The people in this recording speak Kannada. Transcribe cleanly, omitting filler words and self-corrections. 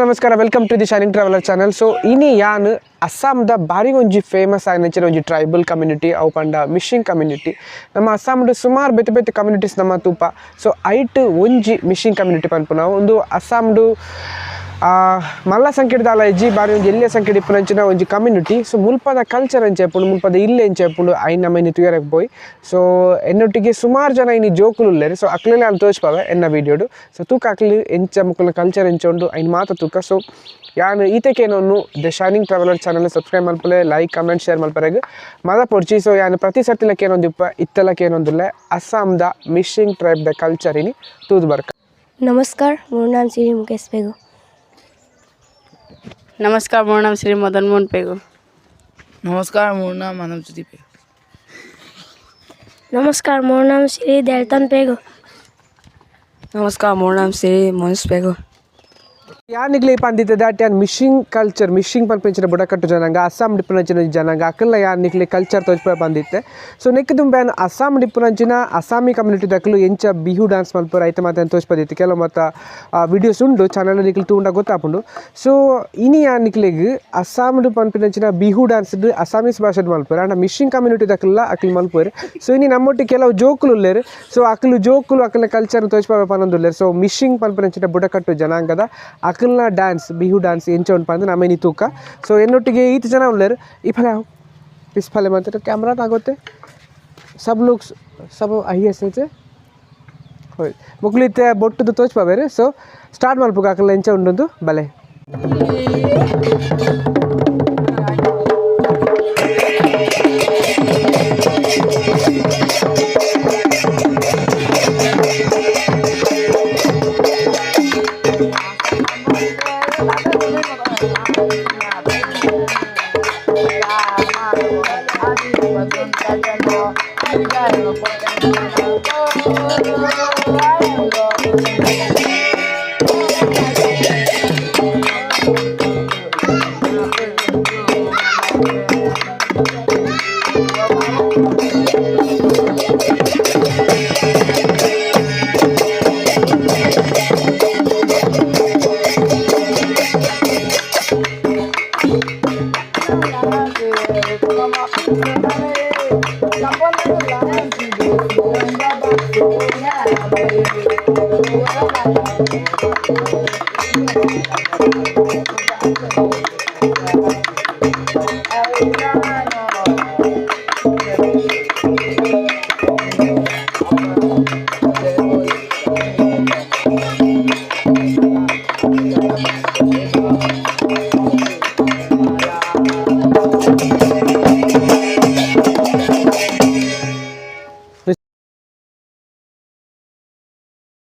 ನಮಸ್ಕಾರ welcome to the Shining traveller channel. So ಇನಿ ಯಾನ್ ಅಸ್ಸಾಂದ ಬಾರಿ ಒಂಜಿ ಫೇಮಸ್ ಆಗಿನ ಒಂಜಿ ಟ್ರೈಬಲ್ ಕಮ್ಯುನಿಟಿ ಅವು ಪಂಡ ಮಿಶಿಂಗ್ ಕಮ್ಯುನಿಟಿ. ನಮ್ಮ ಅಸ್ಸಾಂಡ್ ಸುಮಾರು ಬೆತ್ತ ಬೆತ್ತ ಕಮ್ಯುನಿಟೀಸ್ ನಮ್ಮ ತೂಪ. ಸೊ ಐಟ್ ಒಂಜಿ ಮಿಶಿಂಗ್ ಕಮ್ಯುನಿಟಿ ಪನ್ಪುನ ಒಂದು ಅಸ್ಸಾಂಡು ಮಲ್ಲ ಸಂಖ್ಯೆದಾಲ ಇಜ್ಜಿ ಬಾರಿ ಒಂಜಿ ಎಲ್ಲಿಯ ಸಂಖ್ಯೆ ಇಪ್ಪುನಂಚಿನ ಒಂಜಿ ಕಮ್ಯುನಿಟಿ. ಸೊ ಮುಲ್ಪದ ಕಲ್ಚರ್ ಎಂಚೆಪ್ಪುಂಡು ಮುಲ್ಪದ ಇಲ್ಲೆ ಎಂಚೆಪ್ಪುಂಡು ಐನ್ ನಮ್ಮ ಇನ್ನು ತುಯರಕ್ಕೆ ಬೋಯ್. ಸೊ ಎನ್ನೊಟ್ಟಿಗೆ ಸುಮಾರು ಜನ ಇನ್ನು ಜೋಕುಲು ಉಲ್ಲೇರು. ಸೊ ಅಕ್ಲೆಲ್ಲ ಅಲ್ಲಿ ತೋರಿಸ್ಪಾವೆ ಎನ್ನ ವೀಡಿಯೋಡು. ಸೊ ತೂಕ ಅಕ್ಲಿ ಎಂಚ ಮುಕ್ಕಲ ಕಲ್ಚರ್ ಎಂಚೊಂಡು ಐನ್ ಮಾತ ತೂಕ. ಸೊ ಯಾನು ಈತೆಕೇನೊಂದು the shining traveller channel subscribe ಮಲ್ಪಲೆ ಲೈಕ್ ಕಮೆಂಟ್ ಶೇರ್ ಮಲ್ಪರೆಗೆ ಮದ ಪೊಡ್ಚಿ. ಸೊ ಯಾನು ಪ್ರತಿ ಸರ್ತಿಲಕ್ಕೇನೊಂದಿಪ್ಪ ಇತ್ತಲಕ್ಕೇನೊಂದಿಲ್ಲ ಅಸ್ಸಾಂದ ಮಿಶಿಂಗ್ ಟ್ರೈಬ್ ದ ಕಲ್ಚರ್ ಇನಿ ತೂದು ಬರ್ಕ. नमस्कार मोर नाम श्री मुकेश पेगो. नमस्कार मोर नाम श्री मदन मोहन पेगो. नमस्कार मोर नाम मानव ज्योति पेगो. नमस्कार मोर नाम श्री देलतन पेगो. नमस्कार मोर नाम श्री मनीष पेगो. ಯಾನಿಗ್ಲಿ ಪಂದಿತ್ತೆ ದಾಟ್ ಯಾನ್ ಮಿಶಿಂಗ್ ಕಲ್ಚರ್ ಮಿಶಿಂಗ್ ಪನ್ಪಂಚಿನ ಬುಡಕಟ್ಟು ಜನಾಂಗ ಅಸ್ಸಾಂ ಡಿಪ್ಪುನಂಚಿನ ಜನಾಂಗ ಅಕ್ಕಲ್ಲ ಯಾನಿಗ್ಲಿ ಕಲ್ಚರ್ ತೋಚ್ಪ ಬಂದಿತ್ತೆ. ಸೊ ನೆಕ್ ದುಂಬ್ಯಾನ್ ಅಸ್ಸಾಂ ಡಿಪ್ಪುನಂಚಿನ ಅಸ್ಸಾಮಿ ಕಮ್ಯುನಿಟಿ ದಕ್ಕಲು ಎಂಚ ಬಿಹು ಡ್ಯಾನ್ಸ್ ಮಲ್ಪುರ ಐತೆ ಮಾತ ತೋಚ್ಪದಿತ್ತು ಕೆಲವು ಮತ್ತು ವಿಡಿಯೋಸ್ ಉಂಡು ಚಾನಲ್ ನಿಕ್ಲಿ ತೂಂಡ ಗೊತ್ತಾಪುಂಡು. ಸೊ ಇನಿ ಯಾನಿಕ್ಲಿಗೆ ಅಸ್ಸಾಂಡು ಪನ್ಪಿನಂಚಿನ ಬಿಹು ಡ್ಯಾನ್ಸ್ ಅಸ್ಸಾಮೀಸ್ ಭಾಷೆಡ್ ಮಲ್ಪುರ ಅಂಡ್ ಮಿಶಿಂಗ್ ಕಮ್ಯುನಿಟಿ ದಕ್ಕಲ್ಲ ಅಕ್ಲಿ ಮಲ್ಪುರು. ಸೊ ಇನಿ ನಮ್ಮೊಟ್ಟಿಗೆ ಕೆಲವು ಜೋಕುಲು ಉಲ್ಲೇರು. ಸೊ ಅಕ್ಲು ಜೋಕುಲು ಅಕ್ಕಲ ಕಲ್ಚರ್ ತೋಚ್ಪ ಪನ್ನೊಂದುಲ್ಲೇರು. ಸೊ ಮಿಶಿಂಗ್ ಪನ್ಪಿನಂಚಿನ ಬುಡಕಟ್ಟು ಜನಾಂಗದ ಅಕಲ್ನ ಡ್ಯಾನ್ಸ್ ಬಿಹು ಡ್ಯಾನ್ಸ್ ಎಂಚ ಉಂಟು ಅಂದ್ರೆ ನಮ್ಮನಿ ತೂಕ. ಸೊ ಎನ್ನೊಟ್ಟಿಗೆ ಈತ ಜನ ಉಳ್ಳೇರು ಈ ಫಲ ಇಸ್ ಫಲ ಮಾಡ್ತಾರೆ ಕ್ಯಾಮ್ರಾ ಆಗುತ್ತೆ ಸಬ್ ಲುಕ್ ಸಬ್ ಐಎಸ್ ಹೋಯ್ ಮುಗ್ಲಿತ್ತೆ ಬೊಟ್ಟದು ತೋಚ್ಪ ಬೇರೆ. ಸೊ ಸ್ಟಾರ್ಟ್ ಮಲ್ಪುಗ ಅಕಲ್ಲ ಎಂಚ ಉಂಡೊಂದು ಬಲೆ.